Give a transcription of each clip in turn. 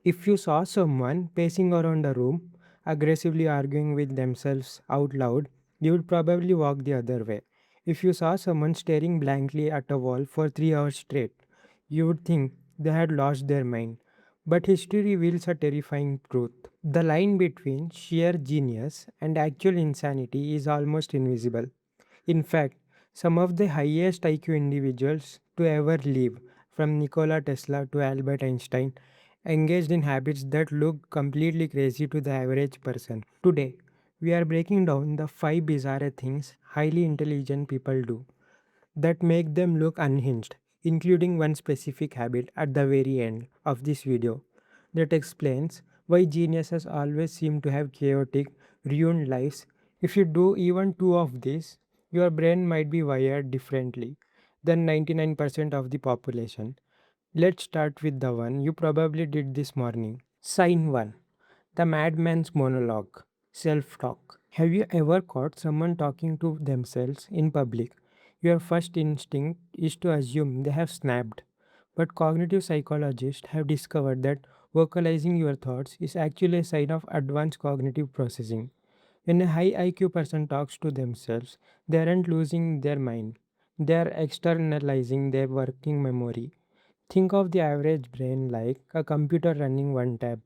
If you saw someone pacing around a room, aggressively arguing with themselves out loud, you would probably walk the other way. If you saw someone staring blankly at a wall for 3 hours straight, you would think they had lost their mind. But history reveals a terrifying truth. The line between sheer genius and actual insanity is almost invisible. In fact, some of the highest IQ individuals to ever live, from Nikola Tesla to Albert Einstein, engaged in habits that look completely crazy to the average person. Today, we are breaking down the 5 bizarre things highly intelligent people do that make them look unhinged, including one specific habit at the very end of this video that explains why geniuses always seem to have chaotic, ruined lives. If you do even two of these, your brain might be wired differently than 99% of the population. Let's start with the one you probably did this morning. Sign 1. The madman's monologue. Self talk. Have you ever caught someone talking to themselves in public? Your first instinct is to assume they have snapped. But cognitive psychologists have discovered that vocalizing your thoughts is actually a sign of advanced cognitive processing. When a high IQ person talks to themselves, they aren't losing their mind, they are externalizing their working memory. Think of the average brain like a computer running one tab.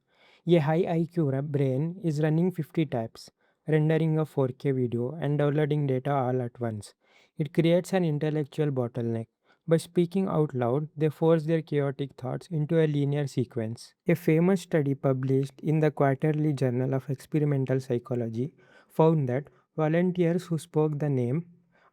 A high IQ brain is running 50 tabs, rendering a 4K video and downloading data all at once. It creates an intellectual bottleneck. By speaking out loud, they force their chaotic thoughts into a linear sequence. A famous study published in the Quarterly Journal of Experimental Psychology found that volunteers who spoke the name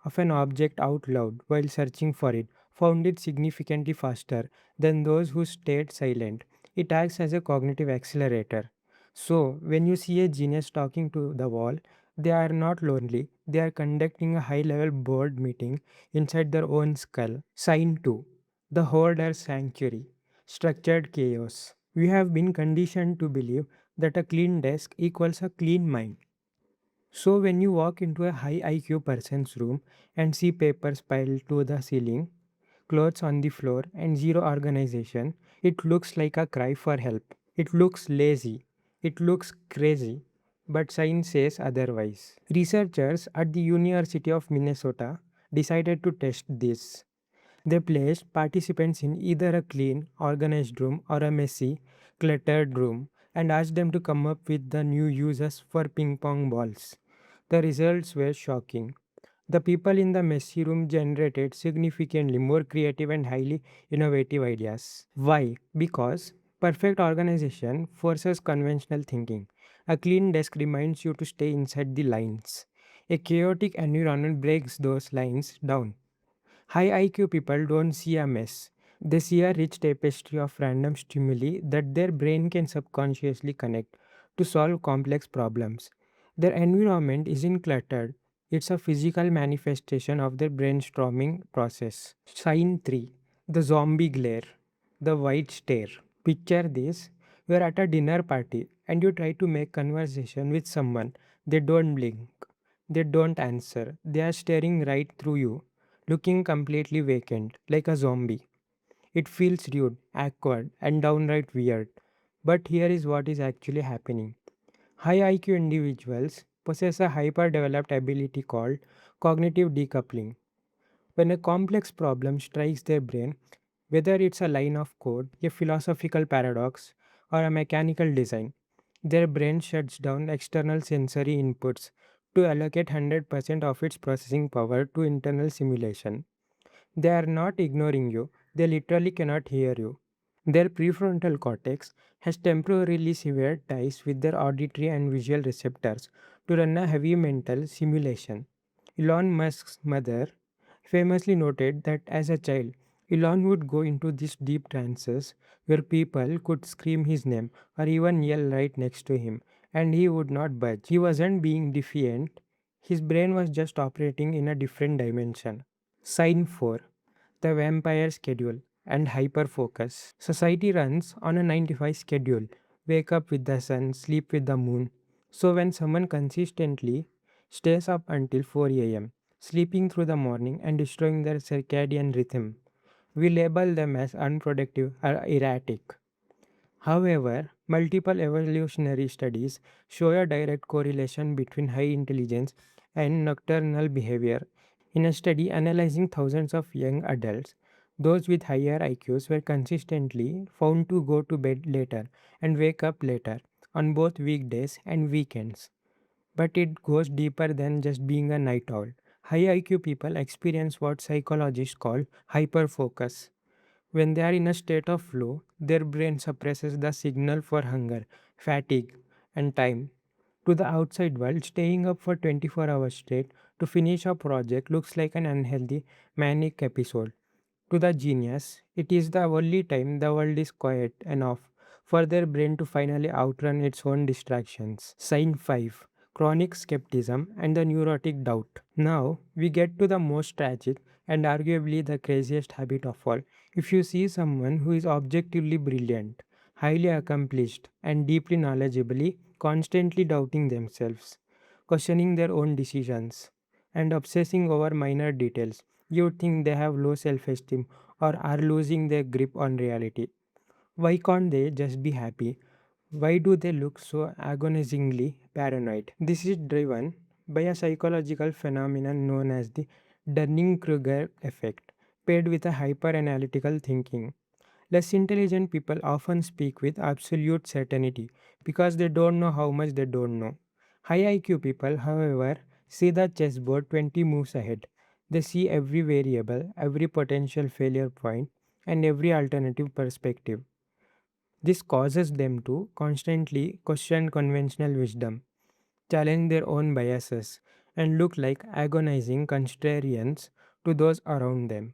of an object out loud while searching for it found it significantly faster than those who stayed silent. It acts as a cognitive accelerator. So, when you see a genius talking to the wall, they are not lonely, they are conducting a high level board meeting inside their own skull. Sign 2. The Hoarder's Sanctuary. Structured chaos. We have been conditioned to believe that a clean desk equals a clean mind. So, when you walk into a high IQ person's room and see papers piled to the ceiling, clothes on the floor, and zero organization, it looks like a cry for help. It looks lazy. It looks crazy. But science says otherwise. Researchers at the University of Minnesota decided to test this. They placed participants in either a clean, organized room or a messy, cluttered room and asked them to come up with the new uses for ping pong balls. The results were shocking. The people in the messy room generated significantly more creative and highly innovative ideas. Why? Because perfect organization forces conventional thinking. A clean desk reminds you to stay inside the lines. A chaotic environment breaks those lines down. High IQ people don't see a mess. They see a rich tapestry of random stimuli that their brain can subconsciously connect to solve complex problems. Their environment isn't cluttered, it's a physical manifestation of their brainstorming process. Sign 3. The zombie glare. The white stare. Picture this: you're at a dinner party and you try to make conversation with someone. They don't blink, they don't answer, they are staring right through you, looking completely vacant, like a zombie. It feels rude, awkward, and downright weird. But here is what is actually happening. High IQ individuals possess a hyper developed ability called cognitive decoupling. When a complex problem strikes their brain, whether it's a line of code, a philosophical paradox, or a mechanical design, their brain shuts down external sensory inputs to allocate 100% of its processing power to internal simulation. They are not ignoring you, they literally cannot hear you. Their prefrontal cortex has temporarily severed ties with their auditory and visual receptors to run a heavy mental simulation. Elon Musk's mother famously noted that as a child, Elon would go into these deep trances where people could scream his name or even yell right next to him, and he would not budge. He wasn't being defiant, his brain was just operating in a different dimension. Sign 4. The vampire schedule and hyperfocus. Society runs on a 9 to 5 schedule. Wake up with the sun, sleep with the moon. So when someone consistently stays up until 4 a.m., sleeping through the morning and destroying their circadian rhythm, we label them as unproductive or erratic. However, Multiple evolutionary studies show a direct correlation between high intelligence and nocturnal behavior. In a study analyzing thousands of young adults, those with higher IQs were consistently found to go to bed later and wake up later on both weekdays and weekends. But it goes deeper than just being a night owl. High IQ people experience what psychologists call hyperfocus. When they are in a state of flow, their brain suppresses the signal for hunger, fatigue, and time. To the outside world, staying up for 24 hours straight to finish a project looks like an unhealthy, manic episode. To the genius, it is the only time the world is quiet enough for their brain to finally outrun its own distractions. Sign 5: Chronic skepticism and the neurotic doubt. Now, we get to the most tragic and arguably the craziest habit of all. If you see someone who is objectively brilliant, highly accomplished, and deeply knowledgeably constantly doubting themselves, questioning their own decisions, and obsessing over minor details, you would think they have low self esteem or are losing their grip on reality. Why can't they just be happy? Why do they look so agonizingly paranoid? This is driven by a psychological phenomenon known as the Dunning Kruger effect, paired with a hyper analytical thinking. Less intelligent people often speak with absolute certainty because they don't know how much they don't know. High IQ people, however, see the chessboard 20 moves ahead. They see every variable, every potential failure point, and every alternative perspective. This causes them to constantly question conventional wisdom, challenge their own biases, and look like agonizing contrarians to those around them.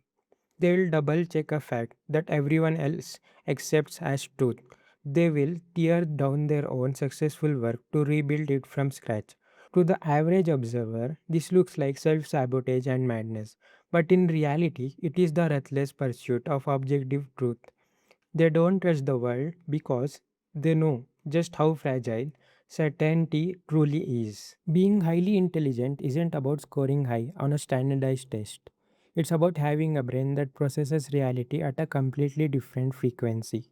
They will double check a fact that everyone else accepts as truth. They will tear down their own successful work to rebuild it from scratch. To the average observer, this looks like self sabotage and madness, but in reality, it is the relentless pursuit of objective truth. They don't trust the world because they know just how fragile certainty truly is. Being highly intelligent isn't about scoring high on a standardized test. It's about having a brain that processes reality at a completely different frequency.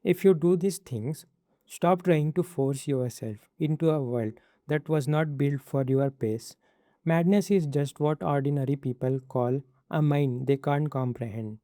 If you do these things, stop trying to force yourself into a world that was not built for your pace. Madness is just what ordinary people call a mind they can't comprehend.